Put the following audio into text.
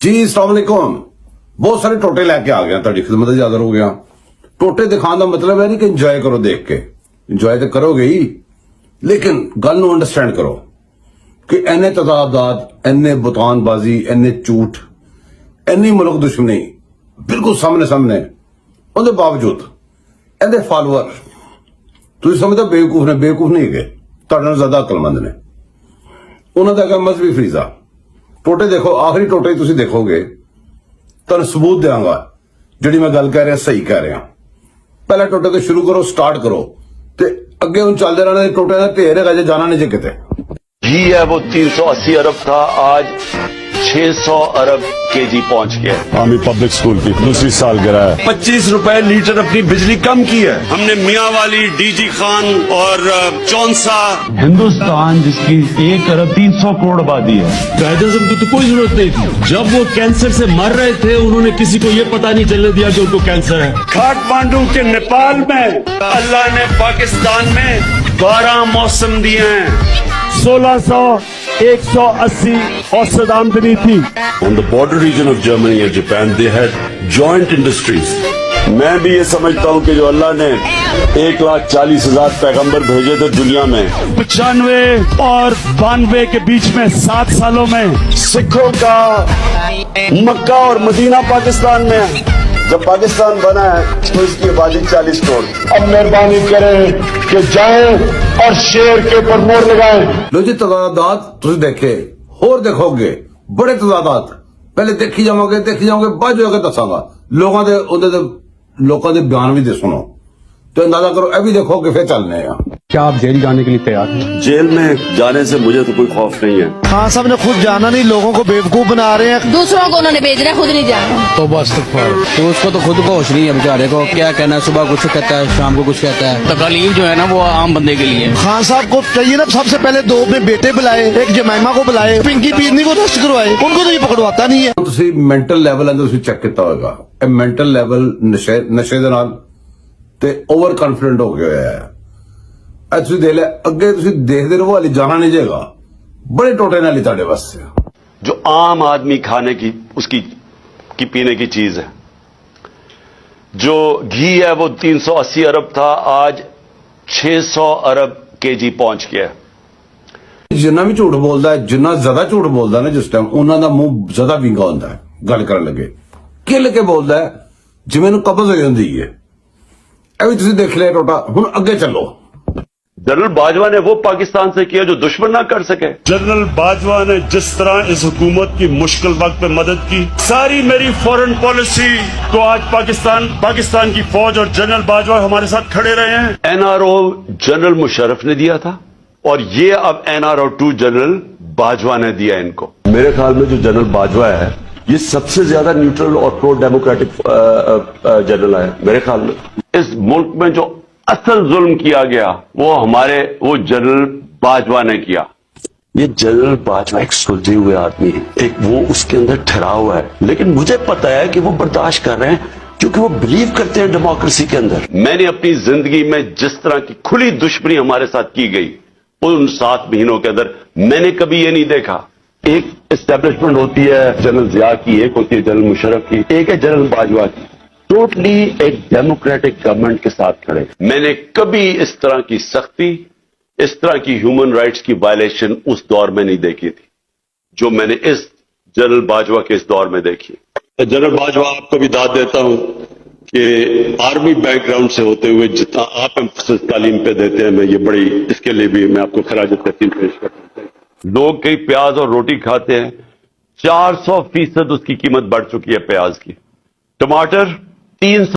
ਜੀ अस्सलाम वालेकुम। ਬਹੁਤ ਸਾਰੇ ਟੋਟੇ ਲੈ ਕੇ ਆ ਗਿਆ, ਤੁਹਾਡੀ ਖਿਦਮਤ ਵਿੱਚ ਹਾਜ਼ਰ ਹੋ ਗਿਆ। ਟੋਟੇ ਦਿਖਾਉਣ ਦਾ ਮਤਲਬ ਹੈ ਨਹੀਂ ਕਿ ਇੰਜੋਏ ਕਰੋ ਦੇਖ ਕੇ, ਇੰਜੋਏ ਤਾਂ ਕਰੋਗੇ ਹੀ, ਲੇਕਿਨ ਗੱਲ ਨੂੰ ਅੰਡਰਸਟੈਂਡ ਕਰੋ ਕਿ ਇੰਨੇ ਤਜ਼ਾਦਾਤ, ਇੰਨੇ ਬੁਤਾਨਬਾਜ਼ੀ, ਇੰਨੇ ਝੂਠ, ਇੰਨੀ ਮੁਲਕ ਦੁਸ਼ਮਣੀ ਬਿਲਕੁਲ ਸਾਹਮਣੇ ਉਹਦੇ ਬਾਵਜੂਦ ਇਹਦੇ ਫਾਲੋਅਰ ਤੁਸੀਂ ਸਮਝਦੇ ਬੇਵਕੂਫ ਨੇ, ਬੇਵਕੂਫ ਨਹੀਂ ਹੈਗੇ, ਤੁਹਾਡੇ ਨਾਲ ਜ਼ਿਆਦਾ ਅਕਲਮੰਦ ਨੇ। ਉਹਨਾਂ ਦਾ ਮਜ਼ਹਬੀ ਫਰੀਜ਼ਾ ਟੋਟੇ ਦੇਖੋ, ਆਖਰੀ ਟੋਟੇ ਤੁਸੀਂ ਦੇਖੋਗੇ ਤੁਹਾਨੂੰ ਸਬੂਤ ਦਿਆਂਗਾ ਜਿਹੜੀ ਮੈਂ ਗੱਲ ਕਹਿ ਰਿਹਾ ਸਹੀ ਕਹਿ ਰਿਹਾ। ਪਹਿਲਾ ਟੋਟੇ ਤੋਂ ਸ਼ੁਰੂ ਕਰੋ, ਸਟਾਰਟ ਕਰੋ ਤੇ ਅੱਗੇ ਹੁਣ ਚੱਲਦੇ ਰਹਿਣਾ। ਟੋਟੇ ਦਾ ਢੇਰ ਹੈਗਾ, ਜੇ ਜਾਣਾ ਨਹੀਂ ਜੇ ਕਿਤੇ। घी है वो 380 अरब था, आज 600 अरब केजी पहुंच गया। आर्मी पब्लिक स्कूल की दूसरी साल गिरा है। 25 रुपए लीटर अपनी बिजली कम की है हमने। मियाँ वाली, डीजी खान और चौंसा। हिंदुस्तान जिसकी 1 अरब 300 करोड़ आबादी है, कायदेआज़म की तो कोई जरूरत नहीं थी। जब वो कैंसर से मर रहे थे उन्होंने किसी को ये पता नहीं चलने दिया कि उनको कैंसर है। काठमांडू के नेपाल में अल्लाह ने पाकिस्तान में 12 मौसम दिए हैं। 1600 180 औसत आमदनी थी। On the border region of Germany and Japan, they had joint industries. मैं भी ये समझता हूँ कि जो अल्लाह ने 1,40,000 पैगंबर भेजे थे दुनिया में, 95 और 92 के बीच में 7 सालों में सिखों का मक्का और मदीना पाकिस्तान में है। जब पाकिस्तान बना है तो इसकी आबादी 40 करोड़। अब मेहरबानी करें कि जाएं और शेर के ऊपर मोहर लगाएं। ਲੋ ਜੀ, ਤਜ਼ਾਦਾਤ ਤੁਸੀਂ ਦੇਖੇ, ਹੋਰ ਦੇਖੋਗੇ ਬੜੇ ਤਜ਼ਾਦਾਤ। ਪਹਿਲੇ ਦੇਖੀ ਜਾਓਗੇ, ਬਾਅਦ ਜੋ ਕੇ ਦੱਸਾਂਗਾ। ਲੋਕਾਂ ਦੇ ਬਿਆਨ ਵੀ ਦੇ ਸੁਣੋ तो अंदाजा करो। अभी देखो कि फिर चलने हैं। क्या आप जेल जाने के लिए तैयार हैं? जेल में जाने से मुझे तो कोई खौफ नहीं है। खान साहब ने खुद जाना नहीं, लोगों को बेवकूफ बना रहे हैं। दूसरों को उन्होंने भेज रहा, खुद नहीं जाना। तो बस तो उसको तो खुद को होश नहीं है बेचारे को। क्या कहना है, सुबह कुछ कहता है, शाम को कुछ कहता है। तकलीफ जो है ना वो आम बंदे के लिए। खान साहब को चाहिए ना सबसे पहले 2 अपने बेटे बुलाए, एक जमाइमा को बुलाए, पिंकी पीरनी को रेस्ट करवाए। उनको तो ये पकड़वाता नहीं है। ਤੁਸੀਂ ਮੈਂਟਲ ਲੈਵਲ ਅੰਦਰ ਤੁਸੀਂ ਚੈੱਕ ਕੀਤਾ ਹੋਵੇਗਾ। ਇਹ ਮੈਂਟਲ ਲੈਵਲ ਨਸ਼ੇ ਦੇ ਨਾਲ ਤੇ ਓਵਰ ਕੌਨਫੀਡੈਂਟ ਹੋ ਗਿਆ ਹੋਇਆ ਹੈ। ਅੱਜ ਤੁਸੀਂ ਦੇਖ ਲੈ, ਅੱਗੇ ਤੁਸੀਂ ਦੇਖਦੇ ਰਹੋ, ਹਾਲੇ ਜਾਣਾ ਨਹੀਂ ਜਾਏਗਾ। ਬੜੇ ਟੋਟੇ ਨਾਲ ਹੀ ਤੁਹਾਡੇ ਵਾਸਤੇ। जो आम आदमी खाने की उसकी पीने की चीज है। जो घी है वो 380 अरब था, आज 600 अरब केजी पहुंच गया है। ਜਿੰਨਾ ਵੀ ਝੂਠ ਬੋਲਦਾ ਹੈ, ਜਿੰਨਾ ਜ਼ਿਆਦਾ ਝੂਠ ਬੋਲਦਾ ਨਾ ਜਿਸ ਟਾਈਮ, ਉਹਨਾਂ ਦਾ ਮੂੰਹ ਜ਼ਿਆਦਾ ਵਿੰਗਾ ਹੁੰਦਾ ਹੈ ਗੱਲ ਕਰਨ ਲੱਗੇ। ਕਿੱਲ ਕੇ ਬੋਲਦਾ ਹੈ ਜਿਵੇਂ ਇਹਨੂੰ ਕਬਜ਼ ਹੋਈ ਹੁੰਦੀ ਹੈ। ਇਹ ਵੀ ਤੁਸੀਂ ਦੇਖ ਲਿਆ ਟੋਟਾ। ਹੁਣ ਅੱਗੇ ਚੱਲੋ। जनरल बाजवा ने वो पाकिस्तान से किया जो दुश्मन ना कर सके। जनरल बाजवा ने जिस तरह इस हुकूमत की मुश्किल वक्त में मदद की, सारी मेरी फॉरेन पॉलिसी तो आज पाकिस्तान की फौज और जनरल बाजवा हमारे साथ खड़े रहे हैं। एनआरओ जनरल मुशर्रफ ने दिया था और ये अब एनआरओ 2 जनरल बाजवा ने दिया इनको। मेरे ख्याल में जो जनरल बाजवा है ये सबसे ज्यादा न्यूट्रल और प्रो डेमोक्रेटिक जनरल है मेरे ख्याल में। इस मुल्क में जो असल जुल्म किया गया वो जनरल बाजवा ने किया। ये जनरल बाजवा एक सुलझे हुए आदमी है, एक वो उसके अंदर ठहरा हुआ है, लेकिन मुझे पता है कि वो बर्दाश्त कर रहे हैं क्योंकि वो बिलीव करते हैं डेमोक्रेसी के अंदर। मैंने अपनी जिंदगी में जिस तरह की खुली दुश्मनी हमारे साथ की गई उन 7 महीनों के अंदर मैंने कभी ये नहीं देखा। एक एस्टेब्लिशमेंट होती है जनरल जिया की, एक होती है जनरल मुशर्रफ की, एक है जनरल बाजवा की। टोटली एक डेमोक्रेटिक गवर्नमेंट के साथ खड़े। मैंने कभी इस तरह की सख्ती, इस तरह की ह्यूमन राइट्स की वायलेशन उस दौर में नहीं देखी थी जो मैंने इस जनरल बाजवा के इस दौर में देखी। जनरल बाजवा, आपको भी दाद देता हूं कि आर्मी बैकग्राउंड से होते हुए जितना आप एम्फसिस तालीम पे देते हैं, मैं ये बड़ी इसके लिए भी मैं आपको खराज तहसीन पेश करता हूं। लोग कई प्याज और रोटी खाते हैं, 400% उसकी कीमत बढ़ चुकी है प्याज की। टमाटर 300